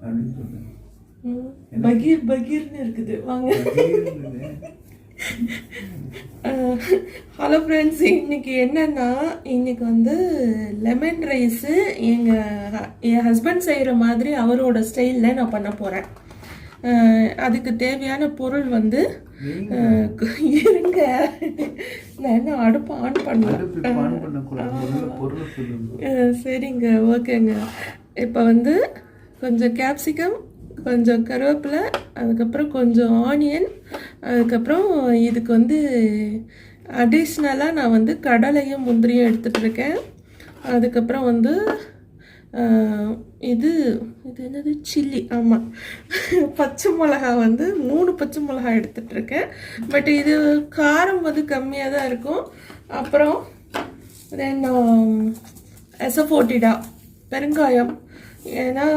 அப்படின்னு சொல்லுங்க. பகீர் பகீர்னு இருக்குது வாங்க. ஹலோ ஃப்ரெண்ட்ஸ், இன்னைக்கு என்னன்னா இன்னைக்கு வந்து லெமன் ரைஸு என் ஹஸ்பண்ட் செய்கிற மாதிரி அவரோட ஸ்டைலில் நான் பண்ண போகிறேன். அதுக்கு தேவையான பொருள் வந்து இருங்க, நான் என்ன அடுப்பு ஆன் சரிங்க, ஓகேங்க. இப்போ வந்து கொஞ்சம் கேப்சிகம், கொஞ்சம் கருவேப்பிலை, அதுக்கப்புறம் கொஞ்சம் ஆனியன், அதுக்கப்புறம் இதுக்கு வந்து அடிஷ்னலாக நான் வந்து கடலையும் முந்திரியும் எடுத்துகிட்ருக்கேன். அதுக்கப்புறம் வந்து இது என்னது சில்லி, ஆமாம், பச்சை மிளகா வந்து 3 பச்சை மிளகா எடுத்துகிட்ருக்கேன். பட் இது காரம் வந்து கம்மியாக தான் இருக்கும். அப்புறம் தென் எசஃபோட்டிடா பெருங்காயம். ஏன்னா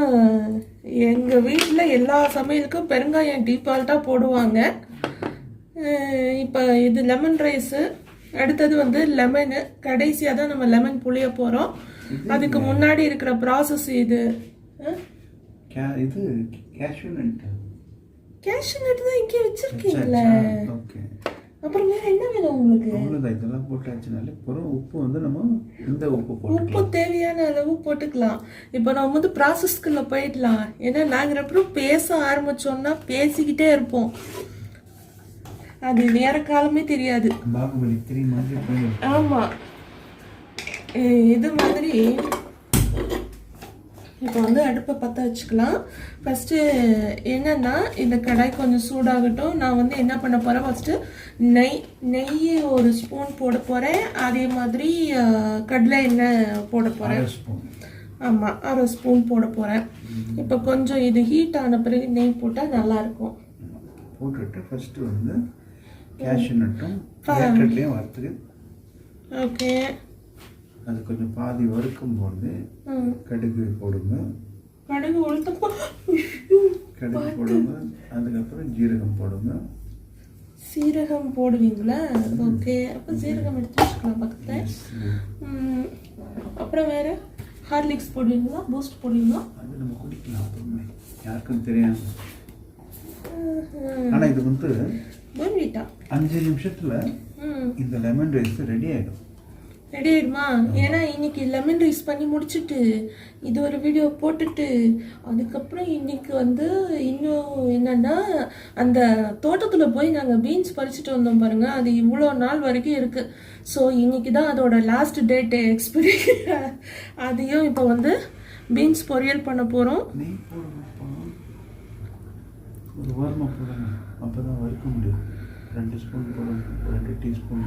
எங்கள் வீட்டில் எல்லா சமையலுக்கும் பெருங்காயம் டிஃபால்ட்டாக போடுவாங்க. இப்போ இது லெமன் ரைஸு, அடுத்தது வந்து லெமனு, கடைசியாக தான் நம்ம லெமன் புளிய போகிறோம். அதுக்கு முன்னாடி இருக்கிற ப்ராசஸ் இது கேஷ்யூ நட் தான் இங்கே வச்சுருக்கீங்களே. அப்புறம் வேறு என்ன வேணும் உங்களுக்கு? இதெல்லாம் போட்டாச்சுனாலே அப்புறம் உப்பு வந்து நம்ம இந்த உப்பு தேவையான அளவு போட்டுக்கலாம். இப்போ நம்ம வந்து ப்ராசஸ்க்குள்ளே போயிடலாம். ஏன்னா நாங்கள் அப்புறம் பேச ஆரம்பித்தோம்னா பேசிக்கிட்டே இருப்போம், அது நேர காலமே தெரியாது. ஆமாம், இது மாதிரி. இப்போ வந்து அடுப்பை பற்ற வச்சுக்கலாம். ஃபஸ்ட்டு என்னென்னா இந்த கடாய் கொஞ்சம் சூடாகட்டும். நான் வந்து என்ன பண்ண போகிறேன், ஃபஸ்ட்டு நெய் 1 ஸ்பூன் போட போகிறேன். அதே மாதிரி கடலை எண்ணெய் போட போகிறேன். ஆமாம், 1/2 ஸ்பூன் போட போகிறேன். இப்போ கொஞ்சம் இது ஹீட் ஆன பிறகு நெய் போட்டால் நல்லாயிருக்கும். போட்டுட்டு ஃபஸ்ட்டு வந்து கேஷ்யூ நட்டும் கடலையும் வறுத்துக்கு. ஓகே, அது கொஞ்சம் பாதி வறுக்கும் போது கடுகு போடுங்க. கடுகு கடுகு போடுங்க. அதுக்கப்புறம் ஜீரகம் போடுங்க. சீரகம் போடுவீங்களா? ஓகே, அப்போ சீரகம் எடுத்து வச்சுக்கலாம் பக்கத்தில். அப்புறம் வேறு ஹார்லிக்ஸ் போடுவீங்களா, பூஸ்ட் போடுவீங்களா? அது நம்ம குடிக்கலாம், அப்புறமே யாருக்கும் தெரியாது. ஆனால் இது வந்து 5 நிமிஷத்தில் இந்த லெமன் ரைஸ் ரெடி ஆகிடும். ரெடி ஆகிடுமா? ஏன்னா இன்னைக்கு லெமன் ரைஸ் பண்ணி முடிச்சுட்டு இது ஒரு வீடியோ போட்டுட்டு அதுக்கப்புறம் இன்னைக்கு வந்து இன்னும் என்னன்னா அந்த தோட்டத்தில் போய் நாங்கள் பீன்ஸ் பறிச்சுட்டு வந்தோம் பாருங்க, அது இவ்வளோ நாள் வரைக்கும் இருக்குது. ஸோ இன்னைக்கு தான் அதோட லாஸ்ட் டேட்டு எக்ஸ்பைரி. அதையும் இப்போ வந்து பீன்ஸ் பொரியல் பண்ண போகிறோம். ஒரு வாரமாக போடுங்க, அப்போ தான் வறுக்க முடியும். 2 ஸ்பூன் போடுங்க, 2 டீஸ்பூன்.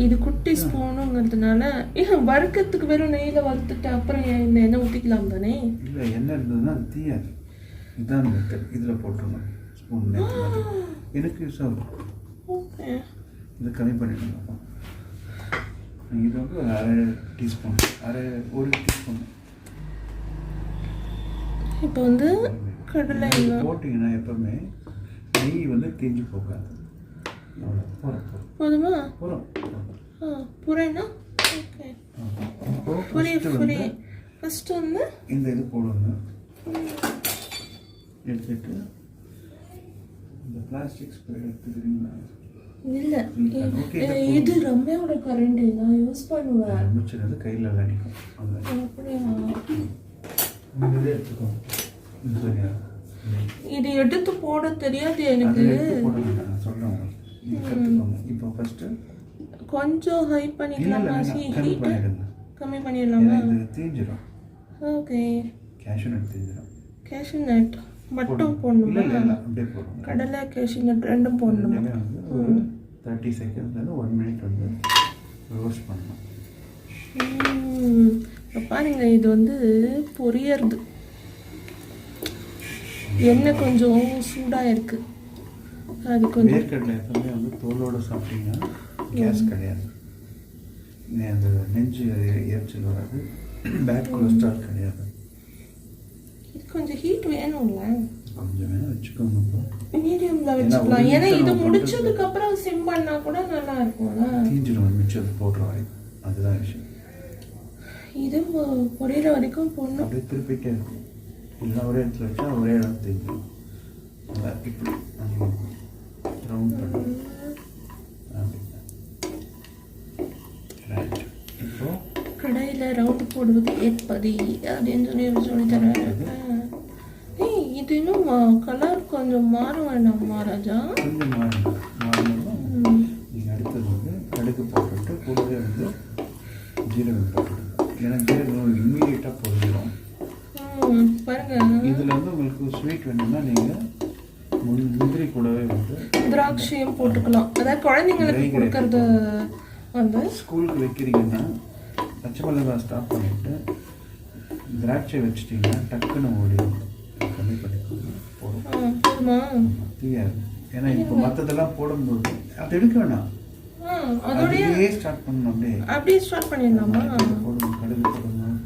இது குட்டி ஸ்பூனுங்கிறதுனால வறுக்கிறதுக்கு வெறும் நெய்யில் வறுத்துட்டு அப்புறம் இந்த எண்ணெய் ஊற்றிக்கலாம் தானே? இல்லை, எண்ணெய் இருந்ததுன்னா அது தீயாது. இதுதான் மெத்தட். இதில் போட்டுருணும் ஸ்பூன் நேரத்தில். எனக்கு யூஸ் ஆகும். ஓகே, இதை கம்மி பண்ணிடணும். இது வந்து 1/2 டீஸ்பூன், 1 டீஸ்பூன். இப்போ வந்து கடலை போட்டிங்கன்னா எப்பவுமே நெய் வந்து தீஞ்சு போகாது. போதுமா? புரியனா? ஓகே, புரிய. ஃபஸ்ட்டு வந்து இந்த இது போடுங்க. எடுத்துட்டு இந்த பிளாஸ்டிக் ஸ்ப்ரே எடுத்துக்கிறீங்களா? இல்லை, இது ரம்யாவோட கரண்ட் நான் யூஸ் பண்ணுவேன். முடிச்சது கையில் விளையாடிக்கும். அப்படியா? இதை எடுத்துக்கோங்க. சரியா? இது எடுத்து போட தெரியாது எனக்கு. சொல்கிறேன், இப்போ ஃபஸ்ட்டு கொஞ்சம் ஹை பண்ணிக்கலாமா? கம்மி பண்ணிடலாமா? இது தீஞ்சிடும். ஓகே, கேஷ்யூ நட் தீஞ்சிடும். கேஷ்யூ நட் மட்டும் போடணுமா? அப்படியே போடணும். கடலை கேஷ்யூ நட் ரெண்டும் போடணுமா? ஒரு 30 செகண்ட்லேருந்து 1 மினிட் வந்து ரோஸ்ட் பண்ணணும். இப்போ பாருங்க, இது வந்து பொரியறது. எண்ணெய் கொஞ்சம் சூடாக இருக்குது. அது கொஞ்சம் வேர்க்கடலை எப்பவுமே வந்து தோலோடு சாப்பிட்டீங்கன்னா கேஸ் கிடையாது, அந்த நெஞ்சு எரிச்சல் வராது, பேட் கொலஸ்ட்ரால் கிடையாது. இது கொஞ்சம் ஹீட் வேணும்ல, கொஞ்சம் வேணும் வச்சுக்கோங்க. இப்போ மீடியமில் வச்சுக்கலாம். ஏன்னா இது முடிச்சதுக்கப்புறம் சிம் பண்ணால் கூட நல்லா இருக்கும்ல. தீஞ்சிடும் மிச்சது போடுற வரைக்கும், அதுதான் விஷயம். இது பொரியற வரைக்கும் போடணும். அப்படியே திருப்பிட்டே இருக்கும். இல்லைன்னா ஒரே இடத்துல வச்சா ஒரே இடம் தெரிஞ்சிடும். நல்லா இப்படி ரவுண்ட் பண்ணி ரைட். இப்போ கடையில் ரவுண்ட் போடுவது எப்படி அப்படின்னு சொல்லி தரேன். இது இன்னும் கலர் கொஞ்சம் மாறும் வேண்டாம் மகாராஜா? கொஞ்சம் மாறணும். நீங்கள் அடுத்தது வந்து கடுகு போட்டுட்டு கூடவே வந்து ஜீரகம் போட்டுடுங்க. ஏன்னா ஜீரகம் இம்மீடியட்டாக பொருந்துடும். பாருங்க, இதில் வந்து உங்களுக்கு ஸ்வீட் வேணும்னா நீங்கள் முந்திரி கூடவே வந்து திராட்சையும் போட்டுக்கலாம். அதாவது குழந்தைங்களுக்கு கொடுக்கறது வந்து ஸ்கூலுக்கு வைக்கிறீங்கன்னா பச்சை மிளகாய் ஸ்டாப் பண்ணிவிட்டு திராட்சை வச்சுட்டிங்கன்னா டக்குன்னு ஓடிடும். கம்மி பண்ணிக்கோங்க, போடும் போதுமா? தெரியாது. ஏன்னா இப்போ மற்றதெல்லாம் போடும்போது அது எடுக்க வேணாம், அப்படியே ஸ்டார்ட் பண்ணணும். அப்படியே ஸ்டார்ட் பண்ணிடலாமா? போடணும், கடுகு போடணும்.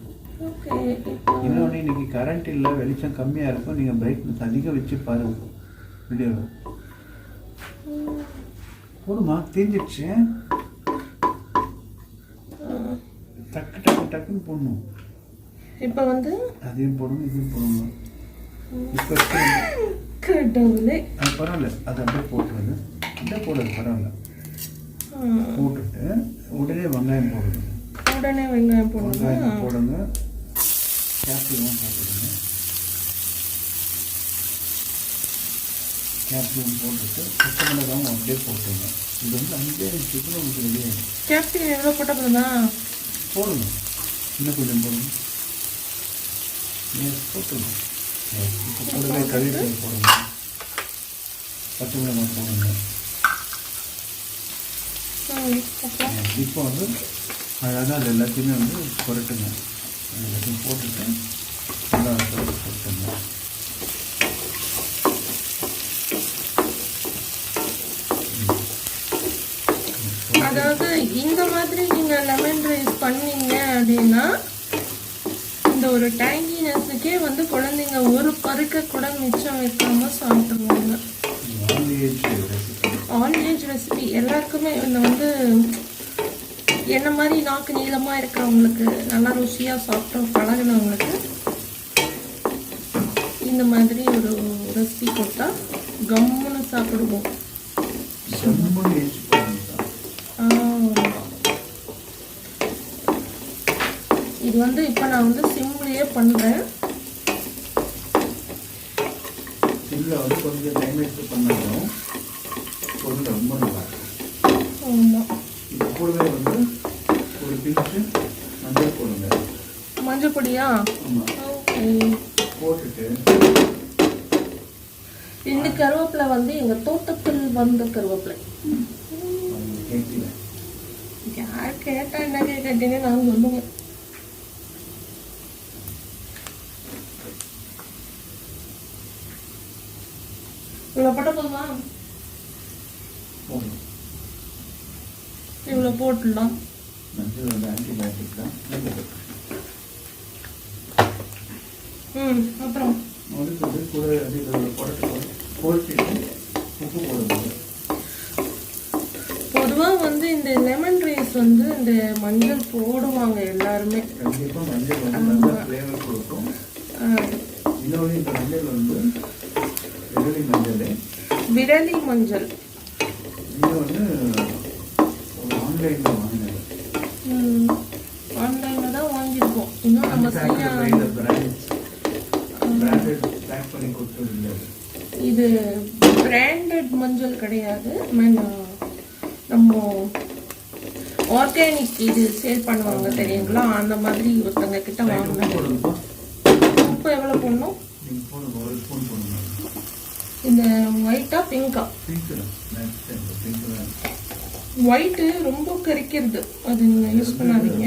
ஓகே. இன்னொன்று இன்னைக்கு கரண்ட் இல்லை, வெளிச்சம் கம்மியாக இருக்கும். நீங்கள் பிரைட்னஸ் அதிகம் வச்சு பாருங்க வீடியோவை. போடுமா, தெரிஞ்சிடுச்சு. டக்கு டக்கு டக்குன்னு போடணும். இப்போ வந்து அதையும் போடணும், இதையும் போடணும். இப்போ கடவுளே, அது பரவாயில்ல, அது அப்படியே போட்டுருது. அப்படியே போடுறது பரவாயில்ல. போட்டுட்டு உடனே வெங்காயம் போடுங்க. உடனே வெங்காயம் போடுங்க. வெங்காயம் போடுங்க, கேப்சிகம் போட்டுடுங்க. கேப்சிகம் போட்டுட்டு பச்சை மிளகாவும் அப்படியே போட்டுங்க. இது வந்து 5 நிமிஷத்துக்கு உங்களுக்கு ரெடி ஆகிடும். கேப்சிகம் எவ்வளோ போட்டப்பறதா போடுங்க, இன்னும் கொஞ்சம் போடுங்க. போட்டுருங்க. இப்போ கூடவே கறிவேப்பிலை போடுங்க, பச்சை மிளகாய் போடுங்க. இப்போ வந்து அழகாக அது எல்லாத்தையுமே வந்து புரட்டுங்க. எல்லாத்தையும் போட்டுட்டு நல்லா புரட்டுங்க. அதாவது இந்த மாதிரி நீங்கள் லெமன் ரைஸ் பண்ணீங்க அப்படின்னா இந்த ஒரு டேங்கினஸுக்கே வந்து குழந்தைங்க ஒரு பருக்க கூட மிச்சம் வைக்காம சாப்பிடுவாங்க. ஆல் ஏஜ் ரெசிபி எல்லாருக்குமே இந்த வந்து என்ன மாதிரி நாக்கு நீளமாக இருக்கிறவங்களுக்கு, நல்லா ருசியாக சாப்பிட்ற பழகினவங்களுக்கு இந்த மாதிரி ஒரு ரெசிபி கொடுத்தா கம்முன்னு சாப்பிடுவோம். இது வந்து இப்போ நான் வந்து சிம்லேயே பண்ணுறேன். சிம்மில் வந்து கொஞ்சம் டைம் எடுத்து பண்ணாலும் பொருள் ரொம்ப நல்லா இருக்கும். ஆமாம். இது கூடவே வந்து ஒரு பிஞ்சு மஞ்சள் போடுங்க. மஞ்சள் பொடியா? ஆமாம். ஓகே. போட்டுட்டு இந்த கருவேப்பிலை வந்து எங்கள் தோட்டத்தில் வந்த கருவேப்பிலை. கேட்கல, யார் கேட்டா என்ன கேட்டீங்கன்னு நான் சொல்லுவேன். இவ்வளோ போட்ட போதுமா? இவ்வளோ போட்டுடலாம். மஞ்சள் வந்து ஆன்டிபயோட்டிக் தான். அப்புறம் அதுக்கு கூட போட்டுட்டு உப்பு போடும்போது பொதுவாக வந்து இந்த லெமன் ரைஸ் வந்து இந்த மஞ்சள் போடுவாங்க எல்லாருமே. கண்டிப்பாக மஞ்சள் வந்து நல்லா ஃப்ளேவர் கொடுக்கும். இன்னொன்று இந்த மஞ்சள் வந்து விரலி மஞ்சள். விரலி மஞ்சள் இன்னொன்று ஆன்லைனில் வாங்கினது. ஆன்லைனில் தான் வாங்கியிருக்கோம். இன்னும் நம்ம பேக் பண்ணி கொடுத்தது. இது பிராண்டட் மஞ்சள் கிடையாது. நம்ம ஆர்கானிக் இது சேல் பண்ணுவாங்க தெரியுங்களா, அந்த மாதிரி ஒருத்தங்க கிட்ட வாங்கினேன். உப்பு எவ்வளோ போடணும்? இந்த ஒயிட்டா பிங்கா? ஒயிட்டு ரொம்ப கரிக்கிறது, அது நீங்கள் யூஸ் பண்ணாதீங்க.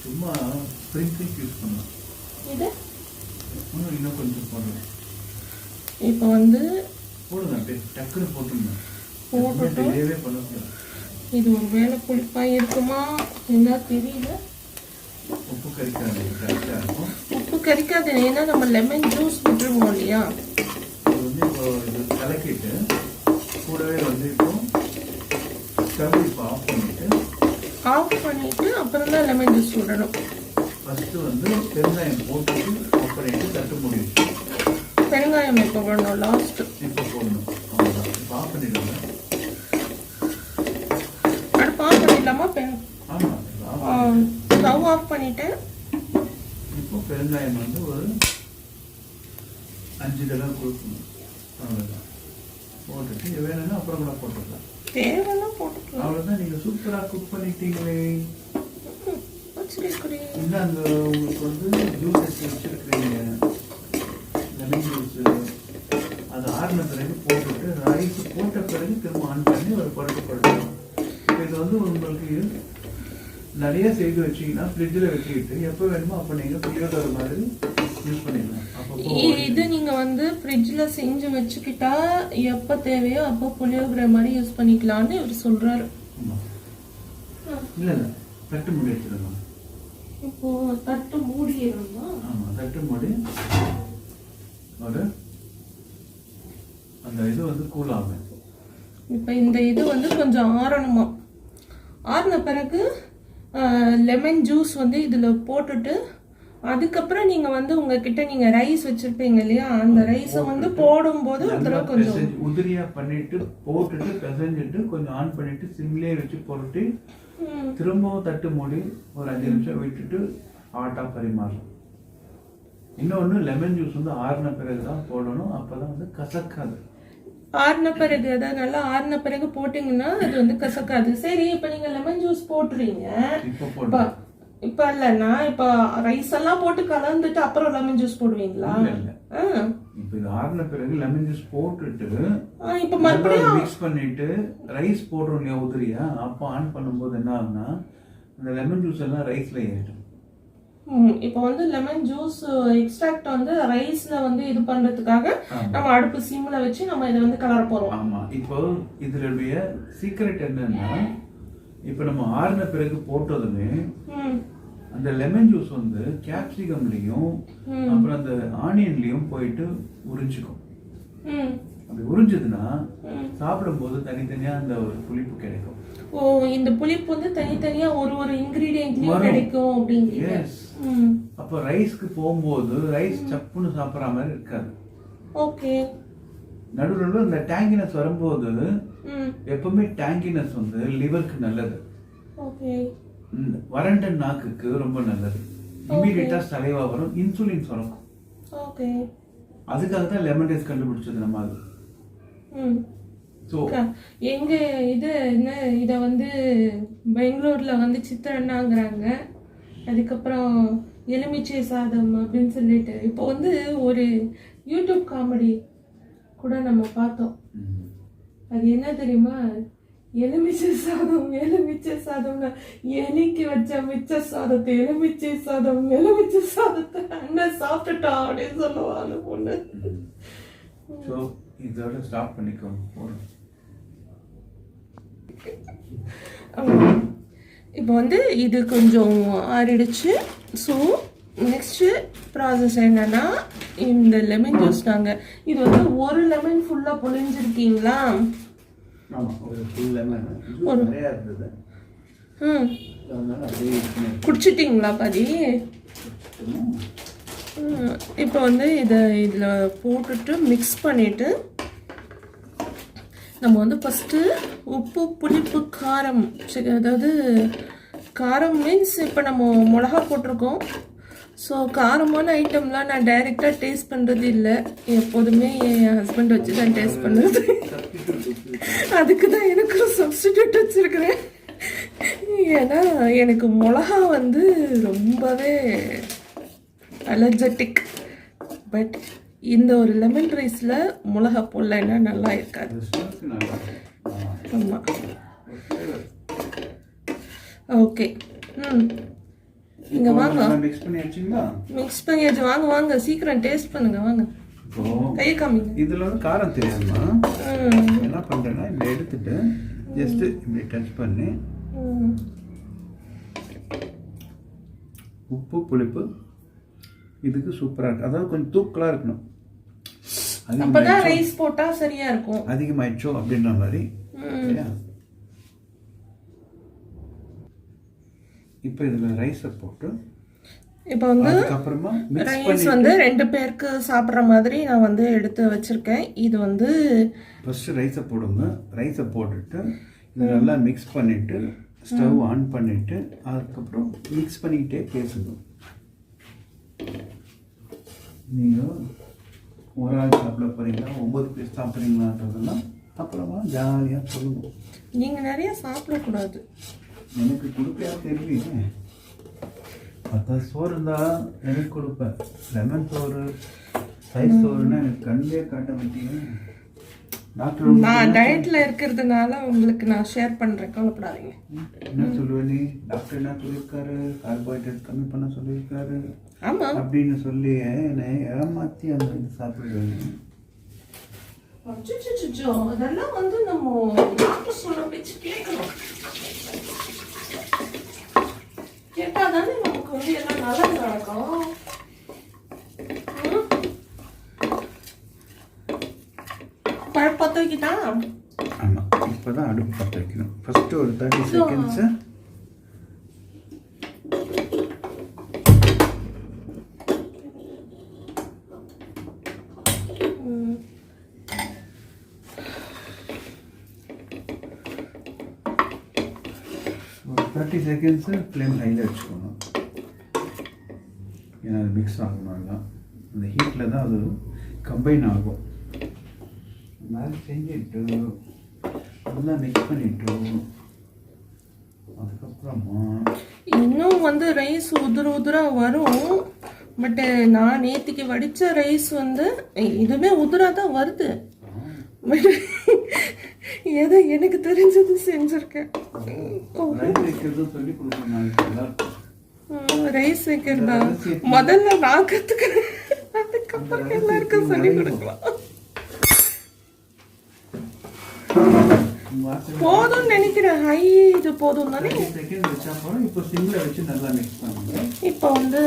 சும்மா ஸ்ப்ரிங்க்லிங் யூஸ் பண்ணலாம். இது இன்னும் கொஞ்சம் போடணும். இப்போ வந்து போடுங்க, டக்குனு போட்டுருங்க. போட்டுட்டு இது ஒரு வேலை புளிப்பாக இருக்குமா என்ன தெரியல. உப்பு கறிக்காது, கரெக்டாக இருக்கும். உப்பு கறிக்காது, ஏன்னா நம்ம லெமன் ஜூஸ் விட்டுருவோம் இல்லையா. இது வந்து இப்போ இது கலக்கிட்டு கூடவே வந்து இப்போ ஸ்டவ் இப்போ ஆஃப் பண்ணிட்டு அப்புறம் தான் லெமன் ஜூஸ் விடணும். ஃபஸ்ட்டு வந்து பெருங்காயம் போட்டுட்டு ஆஃப் பண்ணிட்டு தட்டு மூடி வச்சு. பெருங்காயம் இப்போ போடணும் லாஸ்ட். இப்போ போடணும். அவ்வளோதான். இப்போ ஆஃப் பண்ணிடுங்க. அடுப்பு ஆஃப் பண்ணிடலாமா? ஆமாம், ஸ்டவ் ஆஃப் பண்ணிட்டேன். இப்போ பெருங்காயம் வந்து ஒரு 5 தடவை கொடுக்கணும். அவ்வளோதான். போட்டுட்டு இது வேணும்னா அப்புறம் கூட போட்டுக்கலாம். தேவைன்னா போட்டுக்கலாம். அவ்வளோதான். நீங்கள் சூப்பராக குக் பண்ணிட்டீங்களே. இல்லை அந்த உங்களுக்கு வந்து ஜூஸ் எடுத்து வச்சுருக்கிறீங்க, லெமன் ஜூஸு, அது ஆறின பிறகு போட்டுட்டு ரைஸ் போட்ட பிறகு திரும்ப ஆன் பண்ணி ஒரு படுத்தணும். இப்போ இது வந்து உங்களுக்கு நிறைய செய்து வச்சிங்கன்னா ஃப்ரிட்ஜில் வச்சுக்கிட்டு எப்போ வேணுமோ அப்போ நீங்கள் புளியோதரை மாதிரி யூஸ் பண்ணிடலாம். இது நீங்கள் வந்து ஃப்ரிட்ஜில் செஞ்சு வச்சுக்கிட்டா எப்போ தேவையோ அப்போ புளியோதரை மாதிரி யூஸ் பண்ணிக்கலாம்னு இவர் சொல்கிறாரு. இல்லை இல்லை, தட்டு மூடி வச்சுருங்க. இப்போ தட்டு மூடிடுமா? ஆமாம், தட்டு மூடி ஒரு அந்த இது வந்து கூல் ஆகும். இப்போ இந்த இது வந்து கொஞ்சம் ஆறணுமா. ஆறின பிறகு லெமன் ஜூஸ் வந்து இதில் போட்டுட்டு அதுக்கப்புறம் நீங்கள் வந்து உங்ககிட்ட நீங்கள் ரைஸ் வச்சுருப்பீங்க இல்லையா, அந்த ரைஸை வந்து போடும்போது அதில் கொஞ்சம் உதிரியாக பண்ணிட்டு போட்டுட்டு பிசைஞ்சிட்டு கொஞ்சம் ஆன் பண்ணிட்டு சிம்லேயே வச்சு போட்டு திரும்பவும் தட்டு மூடி ஒரு 5 நிமிஷம் விட்டுட்டு ஹாட்டாக பரிமாறலாம். இன்னொன்று லெமன் ஜூஸ் வந்து ஆறின பிறகு தான் போடணும், அப்போ தான் வந்து கசக்காது. ஆறின பிறகு, அதாவது நல்லா ஆறின பிறகு போட்டிங்கன்னா அது வந்து கசக்காது. சரி, இப்போ நீங்கள் லெமன் ஜூஸ் போட்டுறீங்க. இப்போ இல்லைன்னா இப்போ ரைஸ் எல்லாம் போட்டு கலந்துட்டு அப்புறம் லெமன் ஜூஸ் போடுவீங்களா? இப்போ இது ஆறின பிறகு லெமன் ஜூஸ் போட்டுட்டு இப்போ மறுபடியும் மிக்ஸ் பண்ணிட்டு ரைஸ் போடுறோம் உதிரியா, அப்போ ஆன் பண்ணும்போது என்ன ஆகுனா அந்த லெமன் ஜூஸ் எல்லாம் ரைஸ்ல ஏறிடும். இப்போ வந்து லெமன் ஜூஸ் எக்ஸ்ட்ராக்ட் வந்து ரைஸ்ல வந்து இது பண்றதுக்காக நம்ம அடுப்பு சிம்ல வச்சு நம்ம இதை வந்து கலர போறோம். ஆமா, இப்போ இதனுடைய சீக்ரெட் என்னன்னா, இப்போ நம்ம ஆறின பிறகு போட்டதுமே அந்த லெமன் ஜூஸ் வந்து கேப்சிகம்லயும் அப்புறம் அந்த ஆனியன்லயும் போயிட்டு உறிஞ்சிக்கும். அப்படி உறிஞ்சதுன்னா சாப்பிடும்போது தனித்தனியா அந்த ஒரு புளிப்பு கிடைக்கும். ஓ, இந்த புளிப்பு வந்து தனித்தனியா ஒரு இன்கிரிடியன்ட்லயும் கிடைக்கும் அப்படிங்க. அப்போ ரைஸ்க்கு போகும்போது ரைஸ் சப்புன்னு சாப்பிட்ற மாதிரி இருக்காது. ஓகே. நடுவில் இந்த டேங்கினஸ் வரும்போது எப்பவுமே டேங்கினஸ் வந்து லிவருக்கு நல்லது. ஓகே. வறண்ட நாக்குக்கு ரொம்ப நல்லது. இமீடியட்டா சலைவா வரும், இன்சுலின் சுரக்கும். ஓகே. அதுக்காக தான் லெமன் ரைஸ் கண்டுபிடிச்சது நம்ம. அது எங்க இது என்ன இத வந்து பெங்களூர்ல வந்து சித்திரன்னாங்கிறாங்க. அதுக்கப்புறம் எலுமிச்சை சாதம் அப்படின்னு சொல்லிட்டு இப்போ வந்து ஒரு யூடியூப் காமெடி கூட நம்ம பார்த்தோம். அது என்ன தெரியுமா? எலுமிச்சை சாதம்னா எலிக்கு வச்ச மிச்ச சாதத்தை எலுமிச்சை சாதத்தை அண்ணன் சாப்பிட்டுட்டா அப்படின்னு சொல்லுவாங்க பொண்ணு. இதோட ஸ்டாப் பண்ணிக்கோ. இப்போ வந்து இது கொஞ்சம் ஆறிடுச்சு. ஸோ நெக்ஸ்ட்டு ப்ராசஸ் என்னன்னா, இந்த லெமன் ஜூஸ் நாங்கள் இது வந்து ஒரு லெமன் ஃபுல்லாக புழிஞ்சிருக்கீங்களா? குடிச்சிட்டிங்களா பாதி? இப்போ வந்து இதில் போட்டுட்டு மிக்ஸ் பண்ணிவிட்டு நம்ம வந்து ஃபஸ்ட்டு உப்பு, புளிப்பு, காரம், அதாவது காரம் மீன்ஸ் இப்போ நம்ம மிளகா போட்டிருக்கோம். ஸோ காரமான ஐட்டம்லாம் நான் டைரெக்டாக டேஸ்ட் பண்ணுறது இல்லை, எப்போதுமே என் ஹஸ்பண்ட் வச்சு தான் டேஸ்ட் பண்ணுறது. அதுக்கு தான் எனக்கு ஒரு சப்ஸ்டிடியூட் வச்சுருக்கிறேன். ஏன்னா எனக்கு மிளகா வந்து ரொம்பவே அலர்ஜெட்டிக். பட் இந்த ஒரு லெமன் ரைஸில் மிளகா போடலைன்னா நல்லா இருக்காது. ஆமாம். ஓகே. இங்கே வாங்க, மிக்ஸ் பண்ணியாச்சு. வாங்க சீக்கிரம் டேஸ்ட் பண்ணுங்க. வாங்க, கையை காமிங்க. இதில் வந்து காரம் தெரியாதுமா, என்ன பண்ணுறேன்னா இப்படி எடுத்துட்டு ஜஸ்ட்டு இப்படி டச் பண்ணி உப்பு, புளிப்பு இதுக்கு சூப்பராக இருக்கு. அதாவது கொஞ்சம் தூக்கலாக இருக்கணும். அப்பதான் ரைஸ் போட்டா சரியா இருக்கும். அதிகமாயிடுச்சோ அப்படின்ற மாதிரி. இப்போ இதில் ரைஸை போட்டு இப்போ வந்து அதுக்கப்புறமா மிக்ஸ் ரைஸ் பண்ணி வந்து 2 பேருக்கு சாப்பிட்ற மாதிரி நான் வந்து எடுத்து வச்சிருக்கேன். இது வந்து ஃபஸ்ட்டு ரைஸை போடுங்க. ரைஸை போட்டுட்டு இதை நல்லா மிக்ஸ் பண்ணிவிட்டு ஸ்டவ் ஆன் பண்ணிவிட்டு அதுக்கப்புறம் மிக்ஸ் பண்ணிக்கிட்டே பேசுங்க. நீங்கள் ஒரு ஆள் சாப்பிட போகிறீங்களா 9 பேர் சாப்பிட்றீங்களான்றதெல்லாம் அப்புறமா ஜாலியாக சொல்லுங்க. நீங்கள் நிறைய சாப்பிடக்கூடாது. எனக்கு கொடுப்பையா தெரியுங்க. 10 சோறு இருந்தால் எனக்கு கொடுப்பேன். லெமன் சோறு சைஸ் சோறுன்னா எனக்கு கண்ணிலே காட்ட மாட்டீங்க. டாக்டர் நான் டயட்ல இருக்கிறதுனால உங்களுக்கு நான் ஷேர் பண்றேன், கவலைப்படாதீங்க. என்ன சொல்லுவேன் நீ? டாக்டர் என்ன சொல்லியிருக்காரு? கார்போஹைட்ரேட் கம்மி பண்ண சொல்லியிருக்காரு ஆமா அப்படின்னு சொல்லி என்னை ஏமாற்றி அந்த சாப்பிடுவேன். அச்சச்சோ, அதெல்லாம் வந்து நம்ம டாக்டர் சொல்ல பேச்சு கேட்கணும். கேட்டாதானே நமக்கு வந்து எல்லாம் நல்லது நடக்கும். பழப்பத்த வைக்கிட்டா? ஆமாம், இப்போ தான் அடுப்பு பற்ற வைக்கணும். ஃபஸ்ட்டு ஒரு 30 செகண்ட்ஸு ஒரு 30 செகண்ட்ஸு ஃப்ளேம் ஹையில் வச்சுக்கணும். ஏன்னா அது மிக்ஸ் ஆகணும். எல்லாம் அந்த ஹீட்டில் தான் அது கம்பைன் ஆகும். மேலே செஞ்சுட்டு நல்லா மிக்ஸ் பண்ணிட்டு அதுக்கப்புறமா இன்னும் வந்து ரைஸ் உதுரா வரும். பட்டு நான் நேற்றுக்கு வடித்த ரைஸ் வந்து இதுவுமே உதுரா தான் வருது. பட் ஏதோ எனக்கு தெரிஞ்சது செஞ்சுருக்கேன். ரைஸ் வைக்கிறதா முதல்ல நான் கற்றுக்கிறேன், அதுக்கப்புறம் எல்லாருக்கும் சொல்லி கொடுக்கலாம். போதும்னு நினைக்கிறேன். ஹை இது போதும் தானே. இப்போ வந்து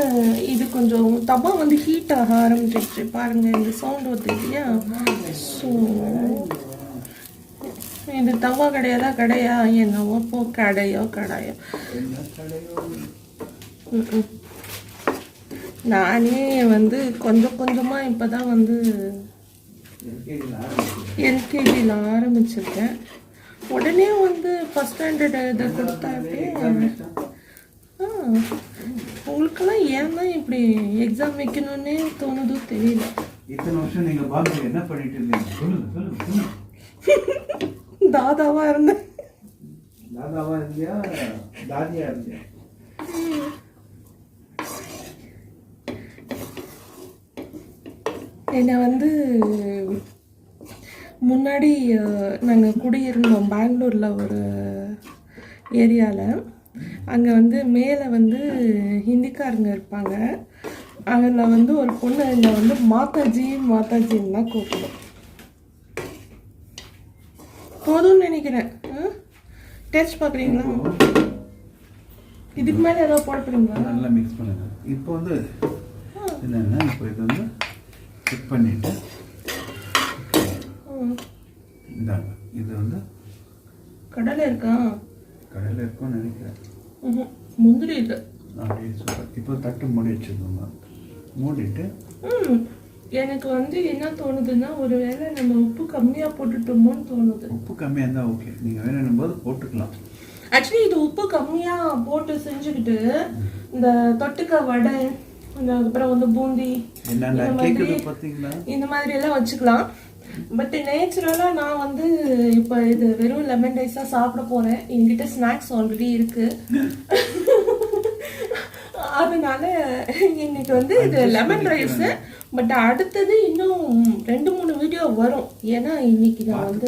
இது கொஞ்சம் தவா வந்து ஹீட் ஆக ஆரம்பிச்சிருச்சு. பாருங்க, இந்த சவுண்ட் வருது இல்லையா? ஸோ இது தவா கடையா என்னவோ போ கடையோ. நானே வந்து கொஞ்சமா இப்போதான் வந்து எல்கேஜியில் ஆரம்பிச்சிருக்கேன். உடனே வந்து ஃபஸ்ட் ஸ்டாண்டர்ட் இதை கொடுத்தாவே உங்களுக்கெல்லாம் ஏன் தான் இப்படி எக்ஸாம் வைக்கணும்னே தோணுதோ தெரியல. இத்தனை வருஷம் நீங்கள் பாம்பே என்ன பண்ணிட்டு இருந்தீங்க? சொல்லுங்க. தாதாவா இருந்தேன். தாதாவா இருந்தியா தாதியா இருந்தியா? என்னை வந்து முன்னாடி நாங்கள் குடியிருந்தோம் பெங்களூரில் ஒரு ஏரியாவில். அங்கே வந்து மேலே வந்து ஹிந்திக்காரங்க இருப்பாங்க. அதில் வந்து ஒரு பொண்ணு என்னை வந்து மாதாஜின்னு தான் கூப்பிடும். போதும்னு நினைக்கிறேன். டேஸ்ட் பார்க்குறீங்களா? இதுக்கு மேலே ஏதாவது போட போகிறீங்களா? நல்லா மிக்ஸ் பண்ணுங்க. இப்போ வந்து என்னென்னா இப்போ இது வந்து செக் பண்ணிவிட்டு இந்தாங்க. இது வந்து கடலை இருக்கும்னு நினைக்கிறேன். முந்திரி இல்லை. அப்படியே சூப்பர். இப்போ தட்டு மூடி வச்சுக்கோங்க. மூடிட்டு எனக்கு வந்து என்ன தோணுதுன்னா, ஒருவேளை நம்ம உப்பு கம்மியாக போட்டுட்டோமோன்னு தோணுது. உப்பு கம்மியாக இருந்தால் ஓகே, நீங்கள் வேணும் போது போட்டுக்கலாம். ஆக்சுவலி இது உப்பு கம்மியாக போட்டு செஞ்சுக்கிட்டு இந்த தொட்டுக்க வடை, அதுக்கப்புறம் வந்து பூந்தி இந்த மாதிரி எல்லாம் வச்சுக்கலாம். பட் நேச்சுரலாக நான் வந்து இப்போ இது வெறும் லெமன் ரைஸ் தான் சாப்பிட போகிறேன். என்கிட்ட ஸ்நாக்ஸ் ஆல்ரெடி இருக்கு. அதனால இன்னைக்கு வந்து இது லெமன் ரைஸ். பட் அடுத்தது இன்னும் 2-3 வீடியோ வரும். ஏன்னா இன்னைக்கு நான் வந்து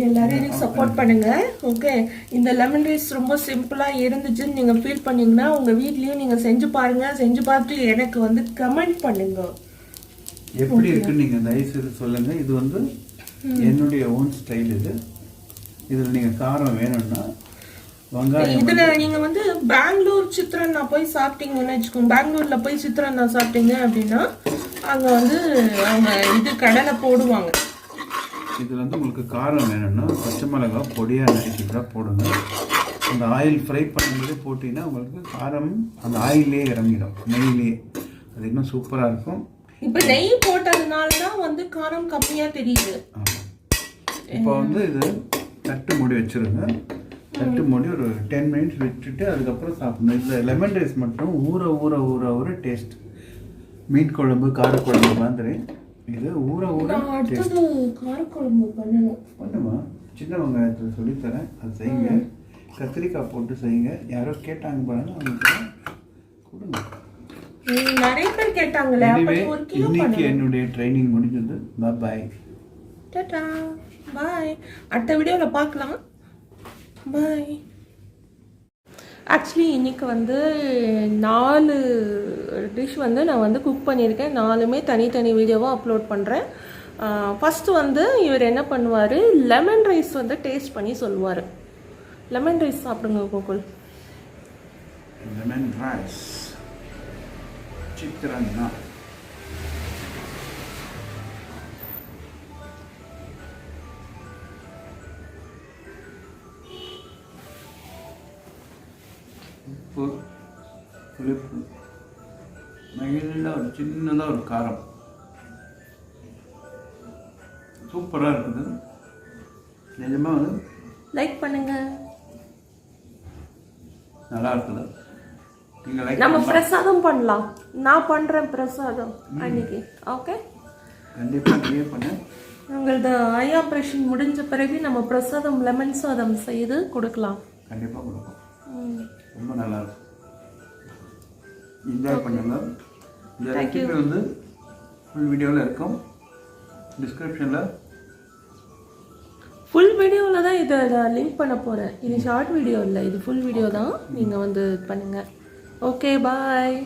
எல்லாரும் எனக்கு சப்போர்ட் பண்ணுங்க. ஓகே, இந்த லெமன் ரைஸ் ரொம்ப சிம்பிளா இருந்துச்சுன்னு நீங்க ஃபீல் பண்ணீங்கன்னா உங்க வீட்லயும் நீங்க செஞ்சு பாருங்க. செஞ்சு பார்த்துட்டு எனக்கு வந்து கமெண்ட் பண்ணுங்க எப்படி இருக்கு. நீங்க தயவுசெய்து சொல்லுங்க. இது வந்து என்னுடைய ஓன் ஸ்டைல். இதுல நீங்க காரம் வேணும்னா வெங்காயம். இதுல நீங்க வந்து பெங்களூர் சித்ரன்னா போய் சாப்பிட்டீங்கன்னு வச்சுக்கோங்க. பெங்களூர்ல போய் சித்ரன்னா சாப்பிட்டீங்க அப்படின்னா அங்க வந்து அவங்க இது கடலை போடுவாங்க. இதில் வந்து உங்களுக்கு காரம் வேணும்னா பச்சை மிளகாய் பொடியாக நறுக்கிட்டா போடுங்க. அந்த ஆயில் ஃப்ரை பண்ணும்போது போட்டிங்கன்னா உங்களுக்கு காரம் அந்த ஆயிலே இறங்கிடும், நெய்லேயே. அது இன்னும் சூப்பராக இருக்கும். இப்போ நெய் போட்டதுனால தான் வந்து காரம் கம்மியாக தெரியுது. ஆமாம். இப்போ வந்து இது தட்டு மூடி வச்சுருங்க. தட்டு மூடி ஒரு 10 மினிட்ஸ் வச்சுட்டு அதுக்கப்புறம் சாப்பிடணும். இந்த லெமன் ரைஸ் மட்டும் ஊற ஊற ஊற ஊற டேஸ்ட். மீன் குழம்பு காரக்குழம்பு மாதிரி இது ஊற ஊற அடுத்தது காரக்குழம்பு பண்ணுமா. சின்ன வெங்காயத்தில் சொல்லித்தரேன், அது செய்யுங்க. கத்திரிக்காய் போட்டு செய்யுங்க. யாரோ கேட்டாங்க பாருங்க, அவங்களுக்கு கொடுங்க. நிறைய பேர் கேட்டாங்களே. இன்னைக்கு என்னுடைய ட்ரைனிங் முடிஞ்சது. பாய் டாடா பாய். அடுத்த வீடியோவில் பார்க்கலாம். பாய். ஆக்சுவலி இன்றைக்கி வந்து 4 டிஷ் வந்து நான் வந்து குக் பண்ணியிருக்கேன். 4மே தனித்தனி வீடியோவாக அப்லோட் பண்ணுறேன். ஃபஸ்ட்டு வந்து இவர் என்ன பண்ணுவார், லெமன் ரைஸ் வந்து டேஸ்ட் பண்ணி சொல்லுவார். லெமன் ரைஸ் சாப்பிடுங்க கோகுல். லெமன் ரைஸ் சித்திரன்னா உப்பு, புளிப்பு, மைல்டாக ஒரு சின்னதாக ஒரு காரம், சூப்பராக இருக்குது. நிஜமாக வந்து லைக் பண்ணுங்க. நல்லா இருக்குது. நீங்கள் லைக் நம்ம பிரசாதம் பண்ணலாம். நான் பண்ணுறேன் பிரசாதம் அன்னைக்கு. ஓகே, கண்டிப்பாக ட்ரை பண்ண. உங்களது ஐ ஆப்ரேஷன் முடிஞ்ச பிறகு நம்ம பிரசாதம் லெமன் சாதம் செய்து கொடுக்கலாம். கண்டிப்பாக கொடுப்போம். ரொம்ப நல்லா இருக்கும். என்ஜாய் பண்ணுங்க. இந்த ரெசிபி வந்து ஃபுல் வீடியோவில் இருக்கும். டிஸ்கிரிப்ஷனில் ஃபுல் வீடியோவில் தான் இதை லிங்க் பண்ண போகிறேன். இது ஷார்ட் வீடியோ இல்லை, இது ஃபுல் வீடியோ தான். நீங்கள் வந்து பண்ணுங்கள். Okay bye.